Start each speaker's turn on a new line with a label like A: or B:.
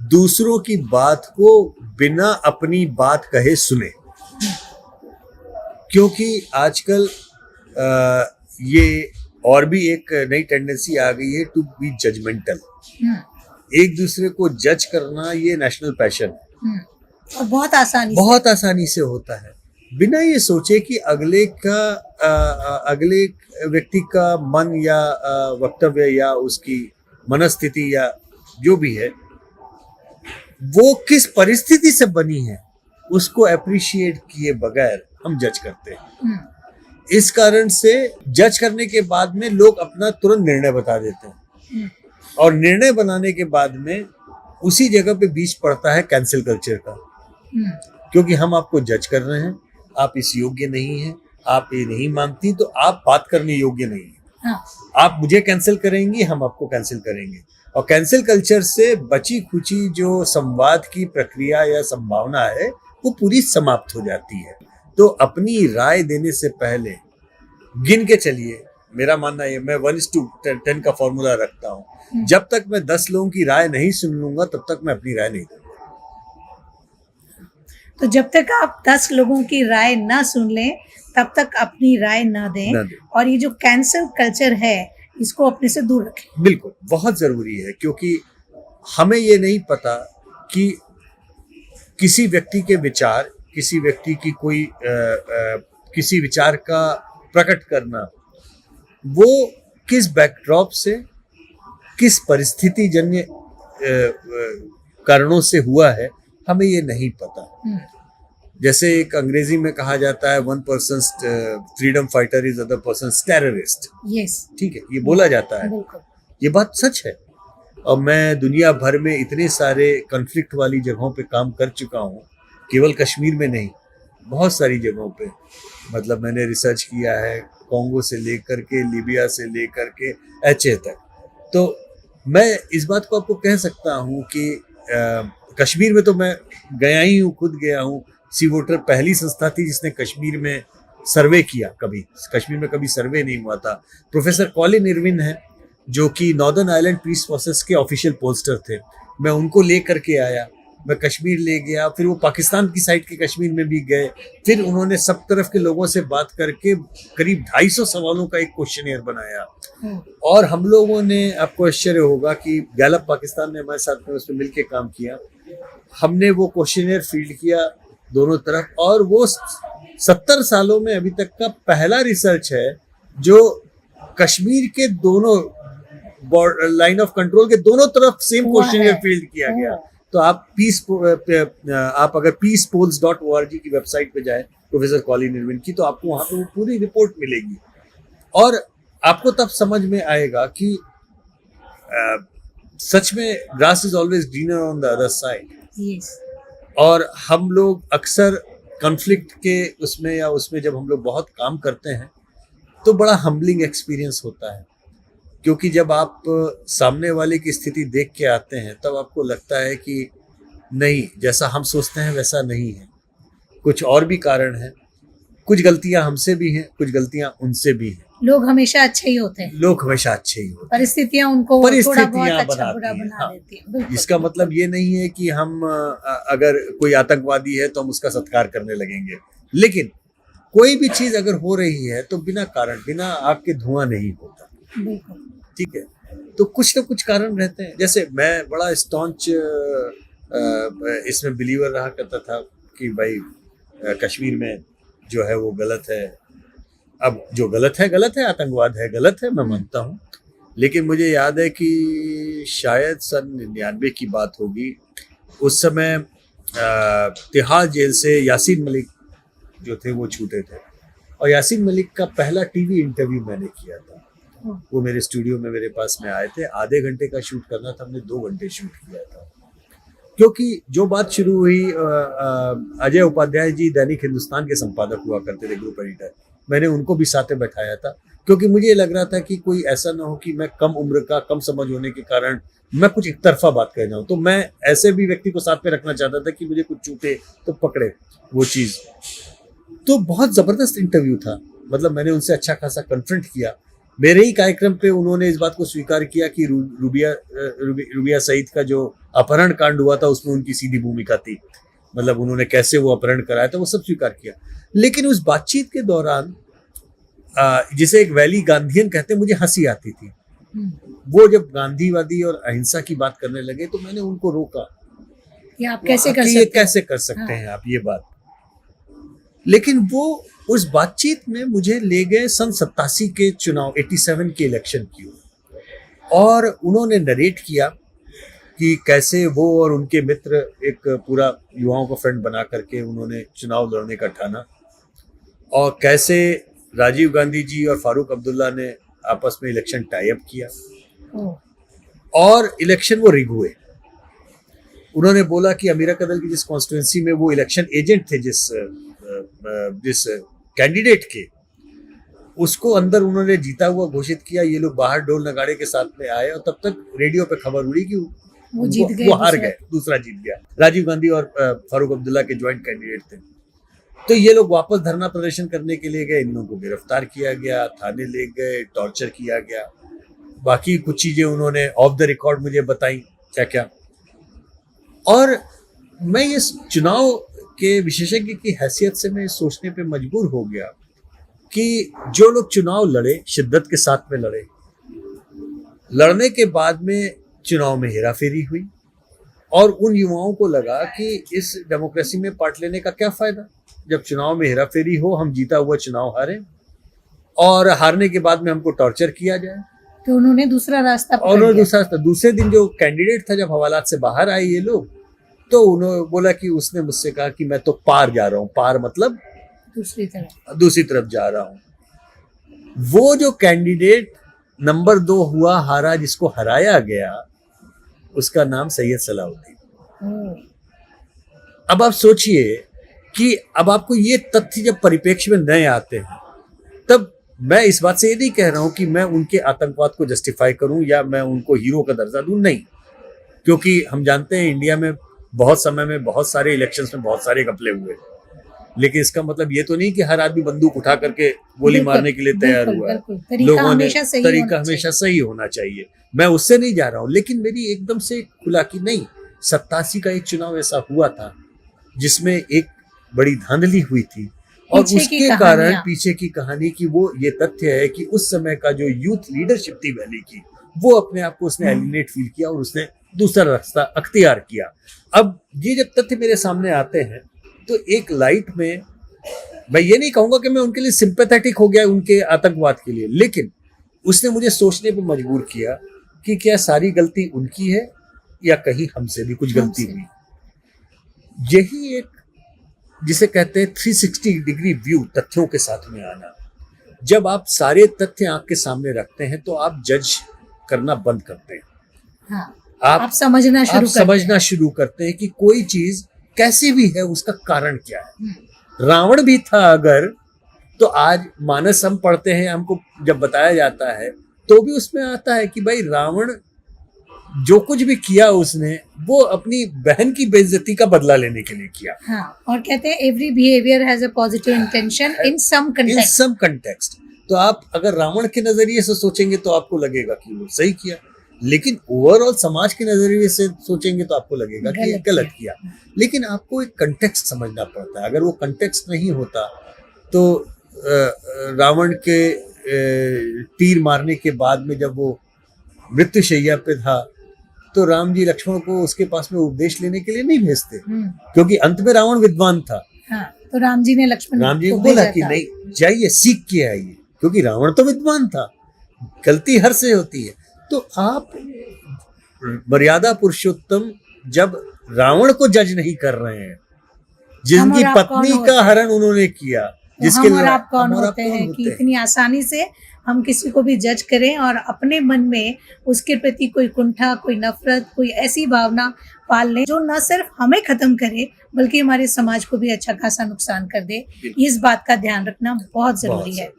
A: दूसरों की बात को बिना अपनी बात कहे सुने, क्योंकि आजकल ये और भी एक नई टेंडेंसी आ गई है टू बी जजमेंटल। एक दूसरे को जज करना ये नेशनल पैशन है
B: और बहुत आसानी
A: से होता है, बिना ये सोचे कि अगले व्यक्ति का मन या वक्तव्य या उसकी मनस्थिति या जो भी है वो किस परिस्थिति से बनी है, उसको अप्रिशिएट किए बगैर हम जज करते हैं। इस कारण से जज करने के बाद में लोग अपना तुरंत निर्णय बता देते हैं, और निर्णय बनाने के बाद में उसी जगह पे बीच पड़ता है कैंसिल कल्चर का, क्योंकि हम आपको जज कर रहे हैं, आप इस योग्य नहीं हैं, आप ये नहीं मानती तो आप बात करने योग्य नहीं है। आप मुझे कैंसिल करेंगी, हम आपको कैंसिल करेंगे, और कैंसिल कल्चर से बची खुची जो संवाद की प्रक्रिया या संभावना है वो पूरी समाप्त हो जाती है। तो अपनी राय देने से पहले गिन के चलिए। मेरा मानना है, मैं 1:10 का फॉर्मूला रखता हूँ। जब तक मैं 10 लोगों की राय नहीं सुन लूंगा तब तक मैं अपनी राय नहीं दूंगा।
B: तो जब तक आप 10 लोगों की राय ना सुन लें तब तक अपनी राय ना दें। और ये जो कैंसिल कल्चर है इसको अपने से दूर रखें।
A: बिल्कुल, बहुत जरूरी है, क्योंकि हमें ये नहीं पता कि किसी व्यक्ति के विचार, किसी व्यक्ति की कोई किसी विचार का प्रकट करना वो किस बैकड्रॉप से, किस परिस्थिति जन्य कारणों से हुआ है, हमें ये नहीं पता। जैसे एक अंग्रेजी में कहा जाता है, one person freedom fighter is other person terrorist.
B: Yes,
A: ठीक है, ये बोला जाता है, ये बात सच है। और मैं दुनिया भर में इतने सारे कॉन्फ्लिक्ट वाली जगहों पे काम कर चुका हूँ, केवल कश्मीर में नहीं, बहुत सारी जगहों पे। मतलब मैंने रिसर्च किया है कॉन्गो से लेकर के, लीबिया से लेकर के एचए तक। तो मैं इस बात को आपको कह सकता हूँ कि कश्मीर में तो मैं गया ही हूँ, खुद गया हूँ। सी वोटर पहली संस्था थी जिसने कश्मीर में सर्वे किया। कश्मीर में कभी सर्वे नहीं हुआ था। प्रोफेसर कॉलिन इरविन है जो कि नॉर्दर्न आयरलैंड पीस प्रोसेस के ऑफिशियल पोस्टर थे, मैं उनको ले करके आया, मैं कश्मीर ले गया, फिर वो पाकिस्तान की साइड के कश्मीर में भी गए, फिर उन्होंने सब तरफ के लोगों से बात करके करीब 250 सवालों का एक क्वेश्चनेयर बनाया। और हम लोगों ने, आपको आश्चर्य होगा कि गैलप पाकिस्तान ने हमारे साथ में उसमें मिलकर काम किया, हमने वो क्वेश्चनेयर फील्ड किया दोनों तरफ, और वो 70 सालों में अभी तक का पहला रिसर्च है जो कश्मीर के दोनों लाइन ऑफ कंट्रोल के दोनों तरफ सेम क्वेश्चनेयर फील्ड किया गया। तो आप अगर peacepolls.org की वेबसाइट पे जाए प्रोफेसर कॉलिन इरविन की, तो आपको वहां पे वो पूरी रिपोर्ट मिलेगी, और आपको तब समझ में आएगा कि सच में grass is always greener on the other side. और हम लोग अक्सर कॉन्फ्लिक्ट के उसमें जब हम लोग बहुत काम करते हैं तो बड़ा हम्बलिंग एक्सपीरियंस होता है, क्योंकि जब आप सामने वाले की स्थिति देख के आते हैं तब आपको लगता है कि नहीं, जैसा हम सोचते हैं वैसा नहीं है, कुछ और भी कारण है, कुछ गलतियां हमसे भी हैं, कुछ गलतियां उनसे भी हैं।
B: लोग हमेशा अच्छे ही होते हैं, परिस्थितियां उनको थोड़ा बहुत अच्छा बुरा बना देती हैं।
A: इसका मतलब ये नहीं है कि हम अगर कोई आतंकवादी है तो हम उसका सत्कार करने लगेंगे, लेकिन कोई भी चीज अगर हो रही है तो बिना कारण, बिना आग के धुआं नहीं होता। ठीक है, तो कुछ ना कुछ कारण रहते हैं। जैसे मैं बड़ा स्टॉन्च इसमें बिलीवर रहा करता था कि भाई कश्मीर में जो है वो गलत है। अब जो गलत है, आतंकवाद है, गलत है, मैं मानता हूँ, लेकिन मुझे याद है कि शायद सन 99 की बात होगी, उस समय तिहाड़ जेल से यासीन मलिक जो थे वो छूटे थे, और यासीन मलिक का पहला टीवी इंटरव्यू मैंने किया था। वो मेरे स्टूडियो में मेरे पास में आए थे, आधे घंटे का शूट करना था, हमने 2 घंटे शूट किया था। क्योंकि जो बात शुरू हुई, अजय उपाध्याय जी दैनिक हिंदुस्तान के संपादक हुआ करते थे, ग्रुप एडिटर, मैंने उनको भी साथ में बैठाया था, क्योंकि मुझे लग रहा था कि कोई ऐसा ना हो कि मैं कम उम्र का, कम समझ होने के कारण मैं कुछ एक तरफा बात कर जाऊं। तो मैं ऐसे भी व्यक्ति को साथ में रखना चाहता था कि मुझे कुछ छूटे तो पकड़े वो चीज। तो बहुत जबरदस्त इंटरव्यू था, मतलब मैंने उनसे अच्छा खासा कन्फ्रंट किया, मेरे ही कार्यक्रम पे उन्होंने इस बात को स्वीकार किया कि रूबिया सईद का जो अपहरण कांड हुआ था उसमें उनकी सीधी भूमिका थी, मतलब उन्होंने कैसे वो अपहरण कराया था वो सब स्वीकार किया। लेकिन उस बातचीत के दौरान जिसे एक वैली गांधीयन कहते हैं, मुझे हंसी आती थी। वो जब गांधीवादी और अहिंसा की बात करने लगे तो मैंने उनको रोका
B: कि आप कैसे कर
A: कि
B: सकते
A: ये कैसे कर सकते हैं आप ये बात। लेकिन वो उस बातचीत में मुझे ले गए सन 87 के चुनाव, 87 के इलेक्शन की ओर, और उन्होंने नरेट किया कि कैसे वो और उनके मित्र एक पूरा युवाओं को फ्रंट बना करके उन्होंने चुनाव लड़ने का ठाना, और कैसे राजीव गांधी जी और फारूक अब्दुल्ला ने आपस में इलेक्शन टाई अप किया और इलेक्शन वो रिग हुए। उन्होंने बोला कि अमीरा कदल की जिस कॉन्स्टिट्यूंसी में वो इलेक्शन एजेंट थे, जिस कैंडिडेट के, उसको अंदर उन्होंने जीता हुआ घोषित किया। ये लोग बाहर ढोल नगाड़े के साथ में आए और तब तक रेडियो पे खबर उड़ी कि
B: वो जीत गए,
A: वो हार गए, दूसरा जीत गया। राजीव गांधी और फारूक अब्दुल्ला के ज्वाइंट कैंडिडेट थे। तो ये लोग वापस धरना प्रदर्शन करने के लिए गए, इन लोगों को गिरफ्तार किया गया, थाने ले गए, टॉर्चर किया गया, बाकी कुछ चीजें उन्होंने ऑफ द रिकॉर्ड मुझे बताई क्या क्या। और मैं इस चुनाव के विशेषज्ञ की हैसियत से मैं सोचने पे मजबूर हो गया कि जो लोग चुनाव लड़े, शिद्दत के साथ में लड़े, लड़ने के बाद में चुनाव में हेराफेरी हुई और उन युवाओं को लगा कि इस डेमोक्रेसी में पार्ट लेने का क्या फायदा, जब चुनाव में हेराफेरी हो, हम जीता हुआ चुनाव हारे और हारने के बाद में हमको टॉर्चर किया जाए।
B: तो उन्होंने दूसरा रास्ता
A: और उन्होंने दूसरा रास्ता, दूसरे दिन जो कैंडिडेट था, जब हवालात से बाहर आए ये लोग, तो उन्होंने बोला कि उसने मुझसे कहा कि मैं तो पार जा रहा हूँ, पार मतलब दूसरी तरफ जा रहा हूँ। वो जो कैंडिडेट नंबर 2 हुआ, हारा, जिसको हराया गया, उसका नाम सैयद सलाउद्दीन। अब आप सोचिए कि अब आपको ये तथ्य जब परिप्रेक्ष्य में नए आते हैं, तब मैं इस बात से ये नहीं कह रहा हूं कि मैं उनके आतंकवाद को जस्टिफाई करूं या मैं उनको हीरो का दर्जा दूं, नहीं, क्योंकि हम जानते हैं इंडिया में बहुत समय में बहुत सारे इलेक्शंस में बहुत सारे घपले हुए, लेकिन इसका मतलब ये तो नहीं कि हर आदमी बंदूक उठा करके गोली मारने के लिए तैयार हुआ है। लोगों ने तरीका हमेशा सही होना चाहिए, मैं उससे नहीं जा रहा हूं। लेकिन मेरी एकदम से खुला कि नहीं, 87 का एक चुनाव ऐसा हुआ था जिसमें एक बड़ी धांधली हुई थी और उसके कारण पीछे की कहानी की वो ये तथ्य है कि उस समय का जो यूथ लीडरशिप थी वैली की, वो अपने आप को उसने एलिनेट फील किया और उसने दूसरा रास्ता अख्तियार किया। अब ये जब तथ्य मेरे सामने आते हैं तो एक लाइट में मैं ये नहीं कहूंगा कि मैं उनके लिए सिंपैथेटिक हो गया उनके आतंकवाद के लिए, लेकिन उसने मुझे सोचने पे मजबूर किया कि क्या सारी गलती उनकी है या कहीं हमसे भी कुछ गलती हुई। यही एक जिसे कहते हैं 360 डिग्री व्यू, तथ्यों के साथ में आना। जब आप सारे तथ्य आंख के सामने रखते हैं तो आप जज करना बंद करते हैं।
B: हाँ, आप समझना
A: शुरू करते हैं कि कोई चीज कैसी भी है, उसका कारण क्या है। रावण भी था अगर, तो आज मानस हम पढ़ते हैं, हमको जब बताया जाता है तो भी उसमें आता है कि भाई रावण जो कुछ भी किया उसने, वो अपनी बहन की बेइज्जती का बदला लेने के लिए किया।
B: हाँ, और कहते हैं every behaviour has a positive intention in some
A: context. तो आप अगर रावण के नजरिए से सोचेंगे तो आपको लगेगा कि वो सही किया, लेकिन ओवरऑल समाज के नजरिए से सोचेंगे तो आपको लगेगा कि ये गलत किया। लेकिन आपको एक कंटेक्स्ट समझना पड़ता है। अगर वो कंटेक्स्ट नहीं होता तो रावण के तीर मारने के बाद में जब वो मृत्युशैया पे था तो राम जी लक्ष्मण को उसके पास में उपदेश लेने के लिए नहीं भेजते, क्योंकि अंत में रावण विद्वान था।
B: हाँ, तो राम जी ने
A: को बोला कि नहीं, जाइए सीख के आइए, क्योंकि रावण तो विद्वान था, गलती हर से होती है। तो आप मर्यादा पुरुषोत्तम जब रावण को जज नहीं कर रहे हैं, जिनकी पत्नी का हरण उन्होंने किया,
B: जिसके लिए आप कौन होते हैं कि इतनी आसानी से हम किसी को भी जज करें और अपने मन में उसके प्रति कोई कुंठा, कोई नफरत, कोई ऐसी भावना पाल लें जो न सिर्फ हमें खत्म करे बल्कि हमारे समाज को भी अच्छा खासा नुकसान कर दे। इस बात का ध्यान रखना बहुत जरूरी है।